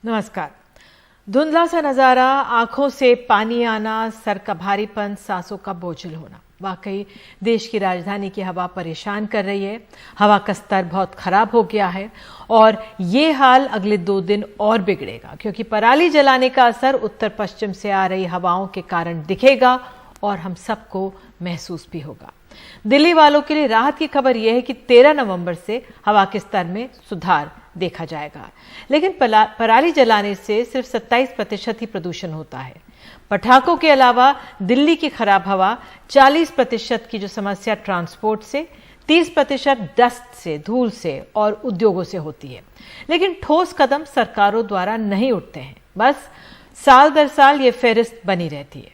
नमस्कार। धुंधला सा नजारा, आंखों से पानी आना, सर का भारीपन, सांसों का बोझिल होना। वाकई देश की राजधानी की हवा परेशान कर रही है। हवा का स्तर बहुत खराब हो गया है और ये हाल अगले 2 दिन और बिगड़ेगा, क्योंकि पराली जलाने का असर उत्तर पश्चिम से आ रही हवाओं के कारण दिखेगा और हम सबको महसूस भी होगा। दिल्ली वालों के लिए राहत की खबर यह है कि 13 नवंबर से हवा के स्तर में सुधार देखा जाएगा, लेकिन पराली जलाने से सिर्फ 27% ही प्रदूषण होता है। पटाखों के अलावा दिल्ली की खराब हवा 40% की जो समस्या ट्रांसपोर्ट से, 30% डस्ट से, धूल से और उद्योगों से होती है। लेकिन ठोस कदम सरकारों द्वारा नहीं उठते हैं, बस साल दर साल ये फेहरिस्त बनी रहती है।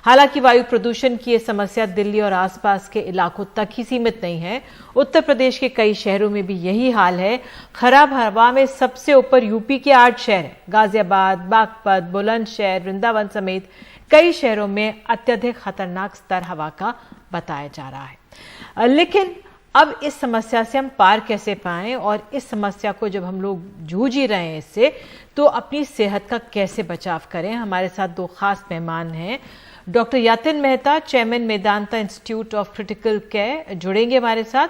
हालांकि वायु प्रदूषण की यह समस्या दिल्ली और आसपास के इलाकों तक ही सीमित नहीं है। उत्तर प्रदेश के कई शहरों में भी यही हाल है। खराब हवा में सबसे ऊपर यूपी के 8 शहर हैं। गाजियाबाद, बागपत, बुलंदशहर, वृंदावन समेत कई शहरों में अत्यधिक खतरनाक स्तर हवा का बताया जा रहा है। लेकिन अब इस समस्या से हम पार कैसे पाएं, और इस समस्या को जब हम लोग जूझ ही रहे हैं इससे, तो अपनी सेहत का कैसे बचाव करें। हमारे साथ 2 खास मेहमान हैं। Doctor Yatin Mehta, chairman Medanta institute of critical care, जुड़ेंगे हमारे साथ,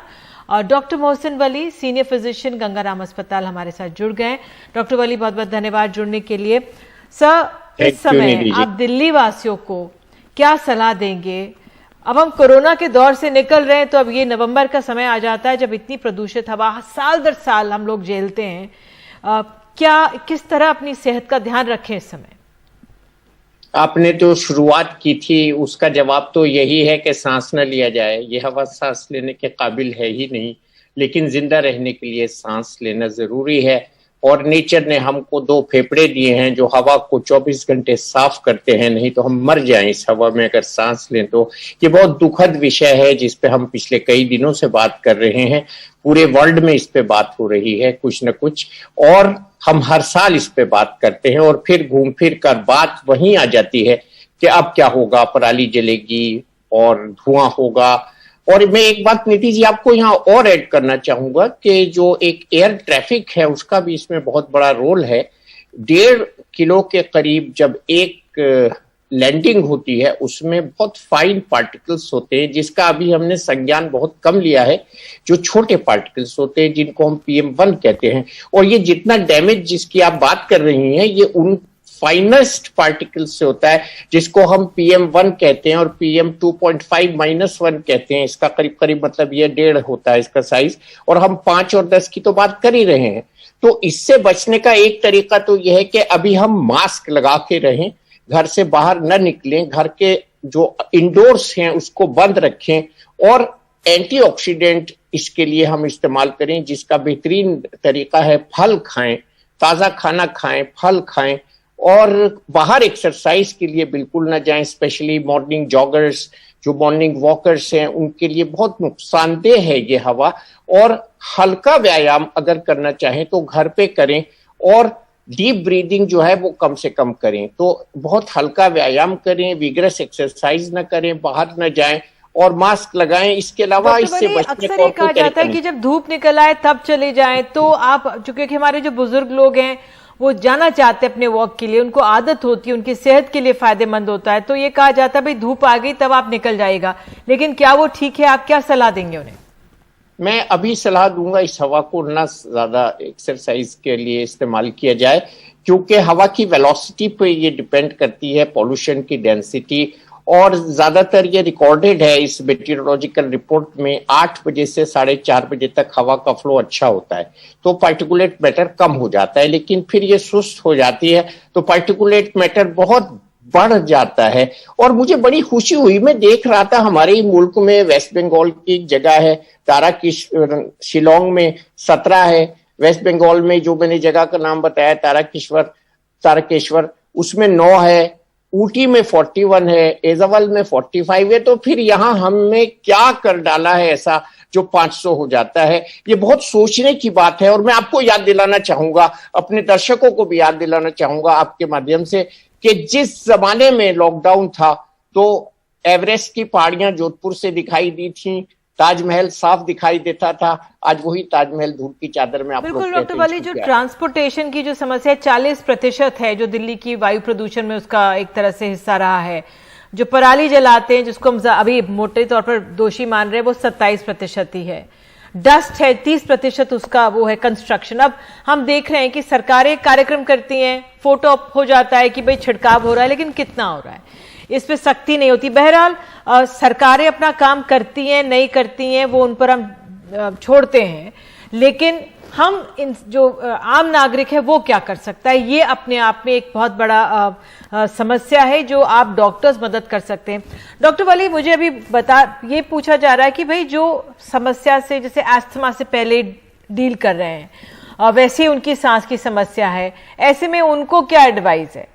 और doctor Mohsin Wali, senior physician, Gangaram अस्पताल, हमारे साथ जुड़ गए। डॉक्टर वली, बहुत बहुत धन्यवाद जुड़ने के लिए। सर, इस समय आप दिल्ली वासियों को क्या सलाह देंगे? अब हम कोरोना के दौर से निकल रहे हैं, तो अब ये नवंबर का समय आ जाता है जब इतनी प्रदूषित हवा साल दर साल हम लोग झेलते हैं। किस तरह अपनी सेहत का ध्यान रखें इस समय? आपने तो शुरुआत की थी, उसका जवाब तो यही है कि सांस न लिया जाए। यह हवा सांस लेने के काबिल है ही नहीं, लेकिन जिंदा रहने के लिए सांस लेना जरूरी है। और नेचर ने हमको 2 फेफड़े दिए हैं जो हवा को 24 घंटे साफ करते हैं, नहीं तो हम मर जाएं इस हवा में अगर सांस लें तो। ये बहुत दुखद विषय है जिस पे हम पिछले कई दिनों से बात कर रहे हैं। पूरे वर्ल्ड में इस पे बात हो रही है कुछ न कुछ, और हम हर साल इस पे बात करते हैं और फिर घूम फिर कर बात वहीं आ जाती है कि अब क्या होगा, पराली जलेगी और धुआं होगा। और मैं एक बात निधि जी आपको यहाँ और ऐड करना चाहूंगा कि जो एक एयर ट्रैफिक है उसका भी इसमें बहुत बड़ा रोल है। 1.5 किलो के करीब जब एक लैंडिंग होती है उसमें बहुत फाइन पार्टिकल्स होते हैं, जिसका अभी हमने संज्ञान बहुत कम लिया है। जो छोटे पार्टिकल्स होते हैं जिनको हम PM1 कहते हैं, और ये जितना डैमेज जिसकी आप बात कर रही हैं ये उन फाइनेस्ट पार्टिकल्स से होता है जिसको हम PM1 कहते हैं और PM2.5-1 कहते हैं। इसका करीब करीब मतलब ये 1.5 होता है इसका साइज, और हम 5 और 10 की तो बात कर ही रहे हैं। तो इससे बचने का एक तरीका तो यह है कि अभी हम मास्क लगा के रहें, घर से बाहर न निकलें, घर के जो इंडोर्स हैं उसको बंद रखें, और एंटीऑक्सीडेंट इसके लिए हम इस्तेमाल करें, जिसका बेहतरीन तरीका है फल खाएं, ताजा खाना खाएं, फल खाएं, और बाहर एक्सरसाइज के लिए बिल्कुल ना जाएं। स्पेशली मॉर्निंग जॉगर्स, जो मॉर्निंग वॉकर्स हैं, उनके लिए बहुत नुकसानदेह है ये हवा। और हल्का व्यायाम अगर करना चाहें तो घर पे करें, और डीप ब्रीदिंग जो है वो कम से कम करें। तो बहुत हल्का व्यायाम करें, विगरस एक्सरसाइज ना करें, बाहर ना जाएं और मास्क लगाएं। इसके अलावा इससे बचने को कहा जाता है कि जब धूप निकल आए तब चले जाएं। तो आप, क्योंकि हमारे जो बुजुर्ग लोग हैं वो जाना चाहते हैं अपने वॉक के लिए, उनको आदत होती है, उनकी सेहत के लिए फायदेमंद होता है, तो ये कहा जाता है भाई धूप आ गई तब आप निकल जाएगा, लेकिन क्या वो ठीक है? आप क्या सलाह देंगे उन्हें? मैं अभी सलाह दूंगा इस हवा को ना ज्यादा एक्सरसाइज के लिए इस्तेमाल किया जाए, क्योंकि हवा की वेलोसिटी पे ये डिपेंड करती है, पॉल्यूशन की डेंसिटी। और ज्यादातर ये रिकॉर्डेड है इस मेटीरियोलॉजिकल रिपोर्ट में 8 बजे से 4:30 बजे तक हवा का फ्लो अच्छा होता है, तो पार्टिकुलेट मैटर कम हो जाता है। लेकिन फिर ये सुस्त हो जाती है तो पार्टिकुलेट मैटर बहुत बढ़ जाता है। और मुझे बड़ी खुशी हुई, मैं देख रहा था हमारे ही मुल्क में वेस्ट बंगाल की एक जगह है शिलोंग में 17 है, वेस्ट बंगाल में जो मैंने जगह का नाम बताया तारकेश्वर, उसमें 9 है, ऊटी में 41 है, एजावल में 45 है। तो फिर यहाँ हमने क्या कर डाला है ऐसा जो 500 हो जाता है? ये बहुत सोचने की बात है। और मैं आपको याद दिलाना चाहूंगा, अपने दर्शकों को भी याद दिलाना चाहूंगा आपके माध्यम से, कि जिस जमाने में लॉकडाउन था तो एवरेस्ट की पहाड़ियां जोधपुर से दिखाई दी थी, ताजमहल साफ दिखाई देता था, आज वही ताजमहल धूल की चादर में आप लोग बिल्कुल डॉक्टर वाली, जो ट्रांसपोर्टेशन की जो समस्या 40% है जो दिल्ली की वायु प्रदूषण में, उसका एक तरह से हिस्सा रहा है। जो पराली जलाते हैं, जिसको हम अभी मोटे तौर पर दोषी मान रहे हैं, वो 27% ही है। डस्ट है 30%, उसका वो है कंस्ट्रक्शन। अब हम देख रहे हैं कि सरकारें कार्यक्रम करती हैं, फोटो हो जाता है कि भाई छिड़काव हो रहा है, लेकिन कितना हो रहा है इस पे सख्ती नहीं होती। बहरहाल सरकारें अपना काम करती हैं नहीं करती हैं वो उन पर हम छोड़ते हैं, लेकिन हम इन जो आम नागरिक है वो क्या कर सकता है, ये अपने आप में एक बहुत बड़ा समस्या है जो आप डॉक्टर्स मदद कर सकते हैं। डॉक्टर वली, मुझे अभी ये पूछा जा रहा है कि भाई जो समस्या से, जैसे अस्थमा से पहले डील कर रहे हैं, वैसे ही उनकी सांस की समस्या है, ऐसे में उनको क्या एडवाइस है?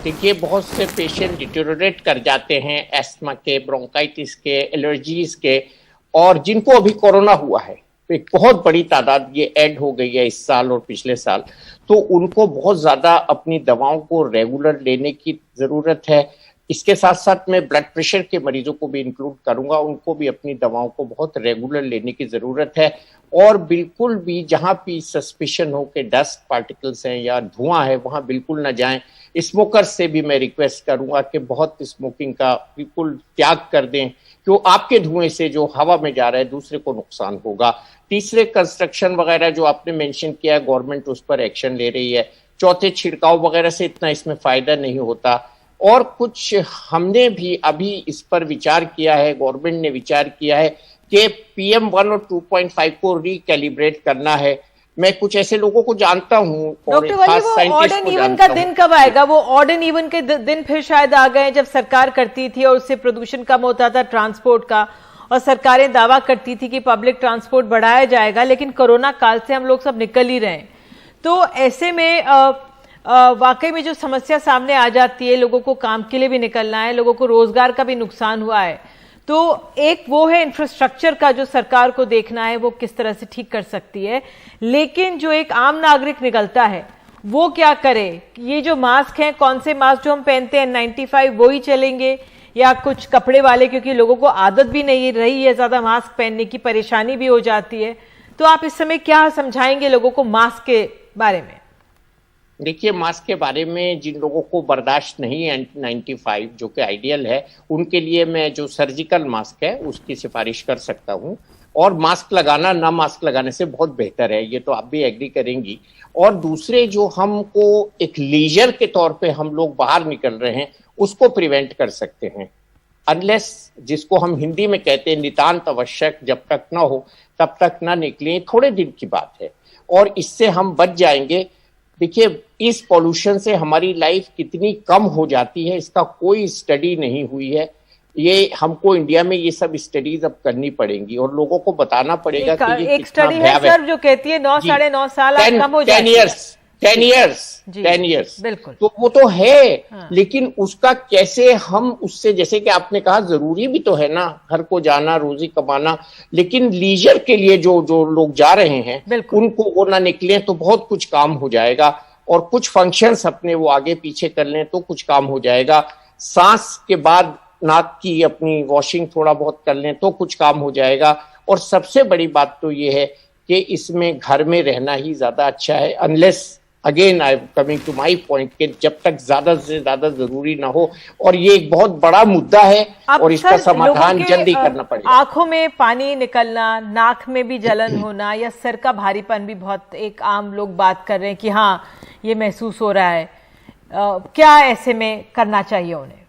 देखिए, बहुत से पेशेंट डिटेरोरेट कर जाते हैं एस्थमा के, ब्रोंकाइटिस के, एलर्जीज के, और जिनको अभी कोरोना हुआ है, एक बहुत बड़ी तादाद ये ऐड हो गई है इस साल और पिछले साल, तो उनको बहुत ज्यादा अपनी दवाओं को रेगुलर लेने की जरूरत है। इसके साथ साथ मैं ब्लड प्रेशर के मरीजों को भी इंक्लूड करूंगा, उनको भी अपनी दवाओं को बहुत रेगुलर लेने की जरूरत है। और बिल्कुल भी जहां भी सस्पिशन हो कि डस्ट पार्टिकल्स हैं या धुआं है, वहां बिल्कुल ना जाएं। स्मोकर्स से भी मैं रिक्वेस्ट करूंगा कि बहुत स्मोकिंग का बिल्कुल त्याग कर दें, क्यों आपके धुएं से जो हवा में जा रहा है दूसरे को नुकसान होगा। तीसरे, कंस्ट्रक्शन वगैरह जो आपने मेंशन किया है, गवर्नमेंट उस पर एक्शन ले रही है। चौथे, छिड़काव वगैरह से इतना इसमें फायदा नहीं होता। और कुछ हमने भी अभी इस पर विचार किया है, गवर्नमेंट ने विचार किया है कि PM1 और 2.5 को रिकैलिब्रेट करना है। मैं कुछ ऐसे लोगों को जानता हूँ। डॉक्टर वली, वो ऑड एंड इवन का दिन कब आएगा? वो ऑड एंड इवन के दिन फिर शायद आ गए, जब सरकार करती थी और उससे प्रदूषण कम होता था ट्रांसपोर्ट का, और सरकारें दावा करती थी कि पब्लिक ट्रांसपोर्ट बढ़ाया जाएगा, लेकिन कोरोना काल से हम लोग सब निकल ही रहे हैं। तो ऐसे में वाकई में जो समस्या सामने आ जाती है, लोगों को काम के लिए भी निकलना है, लोगों को रोजगार का भी नुकसान हुआ है, तो एक वो है इंफ्रास्ट्रक्चर का जो सरकार को देखना है वो किस तरह से ठीक कर सकती है, लेकिन जो एक आम नागरिक निकलता है वो क्या करे? ये जो मास्क हैं, कौन से मास्क जो हम पहनते हैं N95 वो ही चलेंगे, या कुछ कपड़े वाले, क्योंकि लोगों को आदत भी नहीं रही है ज्यादा मास्क पहनने की, परेशानी भी हो जाती है। तो आप इस समय क्या समझाएंगे लोगों को मास्क के बारे में? देखिए, मास्क के बारे में जिन लोगों को बर्दाश्त नहीं है N95 जो कि आइडियल है, उनके लिए मैं जो सर्जिकल मास्क है उसकी सिफारिश कर सकता हूं। और मास्क लगाना ना मास्क लगाने से बहुत बेहतर है, ये तो आप भी एग्री करेंगी। और दूसरे, जो हमको एक लीजर के तौर पे हम लोग बाहर निकल रहे हैं उसको प्रिवेंट कर सकते हैं, अनलेस, जिसको हम हिंदी में कहते हैं नितांत आवश्यक, जब तक ना हो तब तक ना निकलें। थोड़े दिन की बात है और इससे हम बच जाएंगे। देखिए, इस पॉल्यूशन से हमारी लाइफ कितनी कम हो जाती है इसका कोई स्टडी नहीं हुई है। ये हमको इंडिया में ये सब स्टडीज अब करनी पड़ेंगी और लोगों को बताना पड़ेगा कि ये एक स्टडी है सर जो कहती है 9 साढ़े 9 साल कम हो जाती है। 10 इयर्स बिल्कुल, तो वो तो है। हाँ। लेकिन उसका कैसे हम उससे, जैसे कि आपने कहा, जरूरी भी तो है ना घर को जाना, रोजी कमाना, लेकिन लीजर के लिए जो लोग जा रहे हैं उनको वो ना निकले तो बहुत कुछ काम हो जाएगा। और कुछ फंक्शंस अपने वो आगे पीछे कर लें तो कुछ काम हो जाएगा। सांस के बाद नाक की अपनी वॉशिंग थोड़ा बहुत कर लें तो कुछ काम हो जाएगा। और सबसे बड़ी बात तो ये है कि इसमें घर में रहना ही ज्यादा अच्छा है, unless, again I am coming to my point, कि जब तक ज्यादा से ज्यादा जरूरी ना हो। और ये एक बहुत बड़ा मुद्दा है और इसका समाधान जल्दी करना पड़ेगा। आंखों में पानी निकलना, नाक में भी जलन होना, या सर का भारीपन भी बहुत एक आम लोग बात कर रहे हैं कि हाँ ये महसूस हो रहा है, क्या ऐसे में करना चाहिए उन्हें?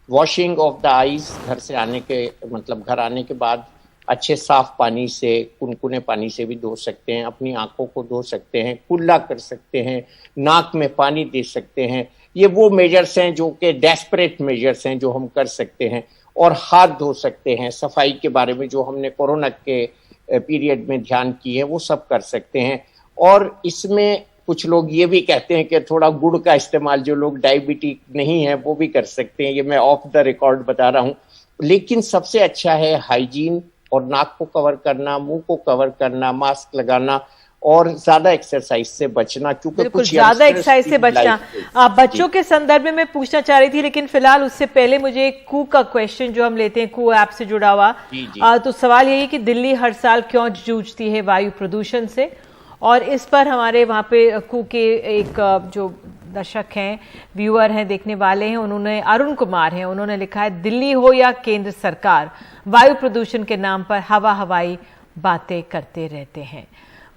वॉशिंग ऑफ द आईज, घर से आने के मतलब घर आने के बाद अच्छे साफ पानी से, कुनकुने पानी से भी धो सकते हैं, अपनी आंखों को धो सकते हैं, कुल्ला कर सकते हैं, नाक में पानी दे सकते हैं। ये वो मेजर्स हैं जो कि डेस्परेट मेजर्स हैं जो हम कर सकते हैं। और हाथ धो सकते हैं, सफाई के बारे में जो हमने कोरोना के पीरियड में ध्यान की है वो सब कर सकते हैं। और इसमें कुछ लोग ये भी कहते हैं कि थोड़ा गुड़ का इस्तेमाल, जो लोग डायबिटिक नहीं है वो भी कर सकते हैं, ये मैं ऑफ द रिकॉर्ड बता रहा हूँ। लेकिन सबसे अच्छा है हाइजीन, और नाक को कवर करना, मुंह को कवर करना, मास्क लगाना। और ज्यादा एक्सरसाइज से बचना, क्योंकि कुछ ज्यादा एक्सरसाइज से बचना। आप बच्चों के संदर्भ में मैं पूछना चाह रही थी, लेकिन फिलहाल उससे पहले मुझे एक कू का क्वेश्चन जो हम लेते हैं कू ऐप से जुड़ा हुआ, तो सवाल यही कि दिल्ली हर साल क्यों जूझती है वायु प्रदूषण से, और इस पर हमारे वहां पे कू के एक जो दर्शक हैं, व्यूअर हैं, देखने वाले हैं, उन्होंने अरुण कुमार हैं, उन्होंने लिखा है दिल्ली हो या केंद्र सरकार, वायु प्रदूषण के नाम पर हवाई बातें करते रहते हैं।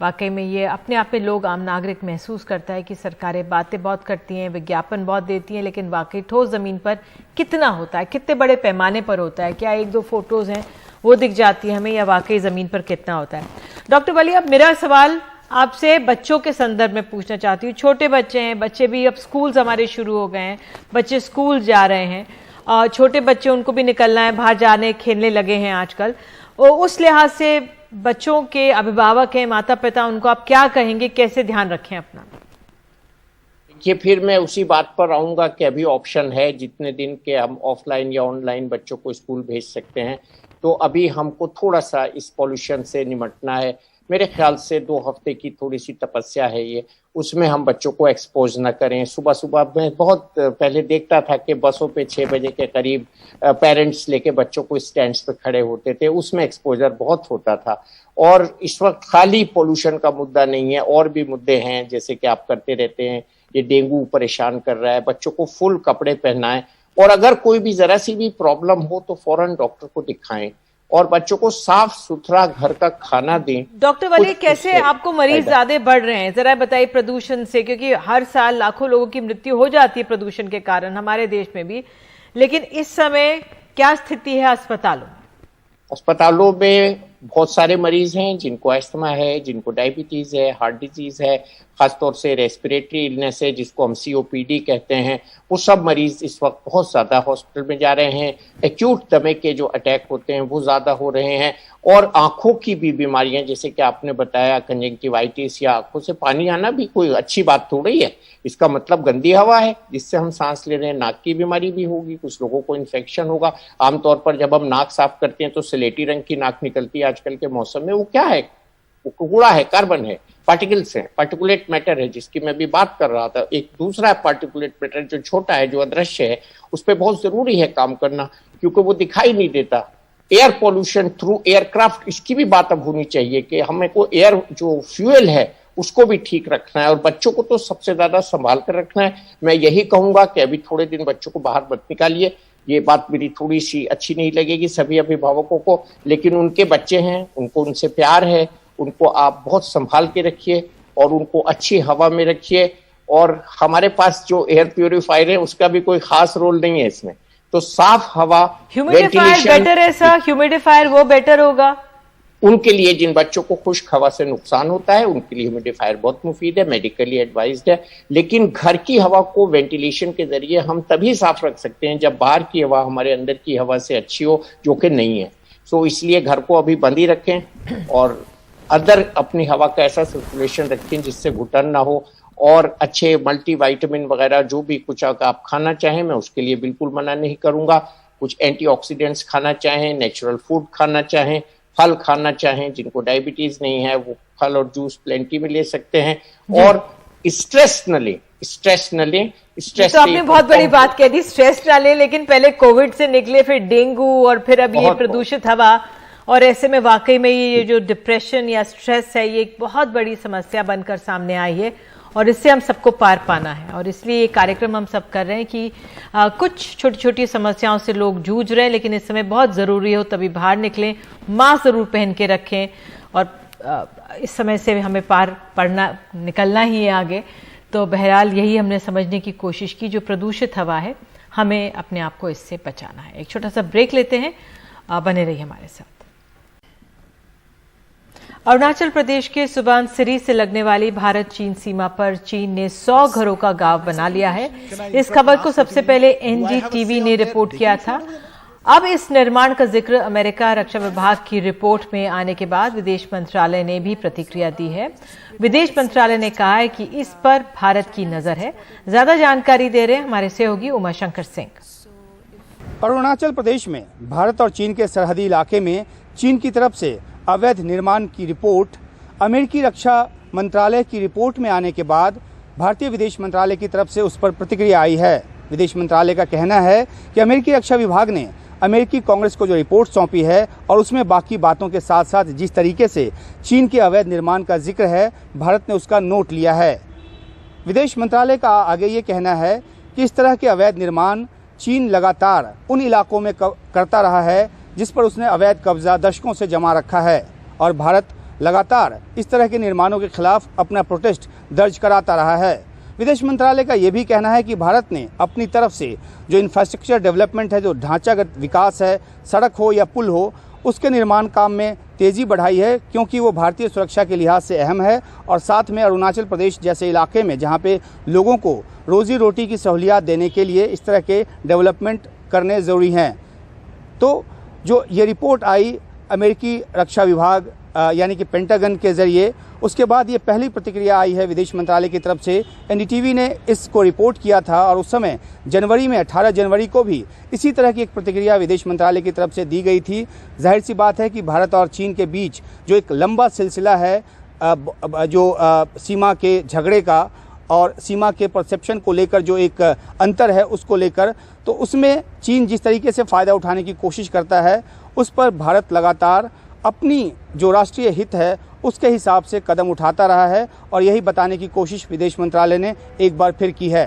वाकई में ये अपने आप में लोग, आम नागरिक महसूस करता है कि सरकारें बातें बहुत करती हैं, विज्ञापन बहुत देती हैं, लेकिन वाकई ठोस जमीन पर कितना होता है, कितने बड़े पैमाने पर होता है, क्या एक दो फोटोज हैं वो दिख जाती है हमें, या वाकई जमीन पर कितना होता है। डॉक्टर वली, अब मेरा सवाल आपसे बच्चों के संदर्भ में पूछना चाहती हूँ। छोटे बच्चे हैं, बच्चे भी अब स्कूल हमारे शुरू हो गए हैं, बच्चे स्कूल जा रहे हैं, छोटे बच्चे उनको भी निकलना है, बाहर जाने खेलने लगे हैं आजकल, और उस लिहाज से बच्चों के अभिभावक हैं, माता पिता, उनको आप क्या कहेंगे, कैसे ध्यान रखें अपना? ये फिर मैं उसी बात पर आऊंगा कि अभी ऑप्शन है जितने दिन के हम ऑफलाइन या ऑनलाइन बच्चों को स्कूल भेज सकते हैं, तो अभी हमको थोड़ा सा इस पॉल्यूशन से निपटना है। मेरे ख्याल से 2 हफ्ते की थोड़ी सी तपस्या है ये, उसमें हम बच्चों को एक्सपोज न करें। सुबह सुबह मैं बहुत पहले देखता था कि बसों पे 6 बजे के करीब पेरेंट्स लेके बच्चों को स्टैंड्स पे खड़े होते थे, उसमें एक्सपोजर बहुत होता था। और इस वक्त खाली पोल्यूशन का मुद्दा नहीं है, और भी मुद्दे हैं जैसे कि आप करते रहते हैं, ये डेंगू परेशान कर रहा है, बच्चों को फुल कपड़े पहनाएं, और अगर कोई भी जरा सी भी प्रॉब्लम हो तो फौरन डॉक्टर को दिखाएं, और बच्चों को साफ सुथरा घर का खाना दें। डॉक्टर वली, कैसे आपको मरीज ज्यादा बढ़ रहे हैं, जरा बताइए, प्रदूषण से? क्योंकि हर साल लाखों लोगों की मृत्यु हो जाती है प्रदूषण के कारण हमारे देश में भी, लेकिन इस समय क्या स्थिति है अस्पतालों में? अस्पतालों में बहुत सारे मरीज हैं जिनको अस्थमा है, जिनको डायबिटीज है, हार्ट डिजीज है, खासतौर से रेस्पिरेटरी इलनेस है जिसको हम COPD कहते हैं, वो सब मरीज इस वक्त बहुत ज्यादा हॉस्पिटल में जा रहे हैं। एक्यूट दमे के जो अटैक होते हैं वो ज्यादा हो रहे हैं, और आंखों की भी बीमारियां, जैसे कि आपने बताया कंजंक्टिवाइटिस या आंखों से पानी आना भी कोई अच्छी बात थोड़ी है। इसका मतलब गंदी हवा है जिससे हम सांस ले रहे हैं, नाक की बीमारी भी होगी, कुछ लोगों को इन्फेक्शन होगा। आमतौर पर जब हम नाक साफ करते हैं तो स्लेटी रंग की नाक निकलती है आजकल के मौसम में, वो क्या है? वो कूड़ा है, कार्बन है, पार्टिकल्स हैं, पार्टिकुलेट मैटर है, जिसकी मैं भी बात कर रहा था। एक दूसरा पार्टिकुलेट मैटर जो छोटा है, जो अदृश्य है, उस पर बहुत जरूरी है काम करना, क्योंकि वो दिखाई नहीं देता। एयर पॉल्यूशन थ्रू एयरक्राफ्ट, इसकी भी बात अब होनी चाहिए कि हमें को एयर जो फ्यूल है उसको भी ठीक रखना है, और बच्चों को तो सबसे ज्यादा संभाल कर रखना है। मैं यही कहूंगा कि अभी थोड़े दिन बच्चों को बाहर मत निकालिए। ये बात मेरी थोड़ी सी अच्छी नहीं लगेगी सभी अभिभावकों को, लेकिन उनके बच्चे हैं, उनको उनसे प्यार है, उनको आप बहुत संभाल के रखिए और उनको अच्छी हवा में रखिए। और हमारे पास जो एयर प्यूरिफायर है उसका भी कोई खास रोल नहीं है इसमें, तो साफ हवा, ह्यूमिडिफायर बेटर है सर, ह्यूमिडिफायर वो बेटर होगा उनके लिए जिन बच्चों को खुश्क हवा से नुकसान होता है, उनके लिए ह्यूमिडिफायर बहुत मुफीद है, मेडिकली एडवाइज्ड है। लेकिन घर की हवा को वेंटिलेशन के जरिए हम तभी साफ रख सकते हैं जब बाहर की हवा हमारे अंदर की हवा से अच्छी हो, जो कि नहीं है। सो इसलिए घर को अभी बंद ही रखें और अंदर अपनी हवा का ऐसा सर्कुलेशन रखें जिससे घुटन ना हो, और अच्छे मल्टीविटामिन वगैरह जो भी कुछ आप खाना चाहें, मैं उसके लिए बिल्कुल मना नहीं करूंगा। कुछ एंटीऑक्सीडेंट्स खाना चाहें, नेचुरल फूड खाना चाहें, फल खाना चाहें, जिनको डायबिटीज नहीं है वो फल और जूस प्लेंटी में ले सकते हैं, और स्ट्रेस न लें, स्ट्रेस न लें। स्ट्रेस तो आपने बहुत बड़ी बात कह दी, स्ट्रेस न लें, लेकिन पहले कोविड से निकले, फिर डेंगू, और फिर अब ये प्रदूषित हवा, और ऐसे में वाकई में ये जो डिप्रेशन या स्ट्रेस है ये एक बहुत बड़ी समस्या बनकर सामने आई है, और इससे हम सबको पार पाना है। और इसलिए ये कार्यक्रम हम सब कर रहे हैं कि कुछ छोटी छोटी समस्याओं से लोग जूझ रहे हैं, लेकिन इस समय बहुत ज़रूरी हो तभी बाहर निकलें, मास्क ज़रूर पहन के रखें, और इस समय से हमें निकलना ही है आगे। तो बहरहाल यही हमने समझने की कोशिश की, जो प्रदूषित हवा है हमें अपने आप को इससे बचाना है। एक छोटा सा ब्रेक लेते हैं, बने रहिए हमारे साथ। अरुणाचल प्रदेश के सुबनसिरी से लगने वाली भारत चीन सीमा पर चीन ने 100 घरों का गांव बना लिया है। इस खबर को सबसे पहले NDTV ने रिपोर्ट किया था। अब इस निर्माण का जिक्र अमेरिका रक्षा विभाग की रिपोर्ट में आने के बाद विदेश मंत्रालय ने भी प्रतिक्रिया दी है। विदेश मंत्रालय ने कहा है कि इस पर भारत की नजर है। ज्यादा जानकारी दे रहे हैं हमारे सहयोगी उमाशंकर सिंह। अरुणाचल प्रदेश में भारत और चीन के सरहदी इलाके में चीन की तरफ से अवैध निर्माण की रिपोर्ट अमेरिकी रक्षा मंत्रालय की रिपोर्ट में आने के बाद भारतीय विदेश मंत्रालय की तरफ से उस पर प्रतिक्रिया आई है। विदेश मंत्रालय का कहना है कि अमेरिकी रक्षा विभाग ने अमेरिकी कांग्रेस को जो रिपोर्ट सौंपी है और उसमें बाकी बातों के साथ साथ जिस तरीके से चीन के अवैध निर्माण का जिक्र है, भारत ने उसका नोट लिया है। विदेश मंत्रालय का आगे ये कहना है कि इस तरह के अवैध निर्माण चीन लगातार उन इलाकों में करता रहा है जिस पर उसने अवैध कब्जा दशकों से जमा रखा है और भारत लगातार इस तरह के निर्माणों के खिलाफ अपना प्रोटेस्ट दर्ज कराता रहा है। विदेश मंत्रालय का यह भी कहना है कि भारत ने अपनी तरफ से जो इंफ्रास्ट्रक्चर डेवलपमेंट है, जो ढांचागत विकास है, सड़क हो या पुल हो, उसके निर्माण काम में तेजी बढ़ाई है क्योंकि वो भारतीय सुरक्षा के लिहाज से अहम है और साथ में अरुणाचल प्रदेश जैसे इलाके में जहाँ पे लोगों को रोजी रोटी की सहूलियात देने के लिए इस तरह के डेवलपमेंट करने ज़रूरी हैं। तो जो ये रिपोर्ट आई अमेरिकी रक्षा विभाग यानी कि पेंटागन के ज़रिए, उसके बाद ये पहली प्रतिक्रिया आई है विदेश मंत्रालय की तरफ से। एनडीटीवी ने इसको रिपोर्ट किया था और उस समय जनवरी में 18 जनवरी को भी इसी तरह की एक प्रतिक्रिया विदेश मंत्रालय की तरफ से दी गई थी। जाहिर सी बात है कि भारत और चीन के बीच जो एक लंबा सिलसिला है जो सीमा के झगड़े का और सीमा के परसेप्शन को लेकर जो एक अंतर है उसको लेकर, तो उसमें चीन जिस तरीके से फ़ायदा उठाने की कोशिश करता है उस पर भारत लगातार अपनी जो राष्ट्रीय हित है उसके हिसाब से कदम उठाता रहा है और यही बताने की कोशिश विदेश मंत्रालय ने एक बार फिर की है।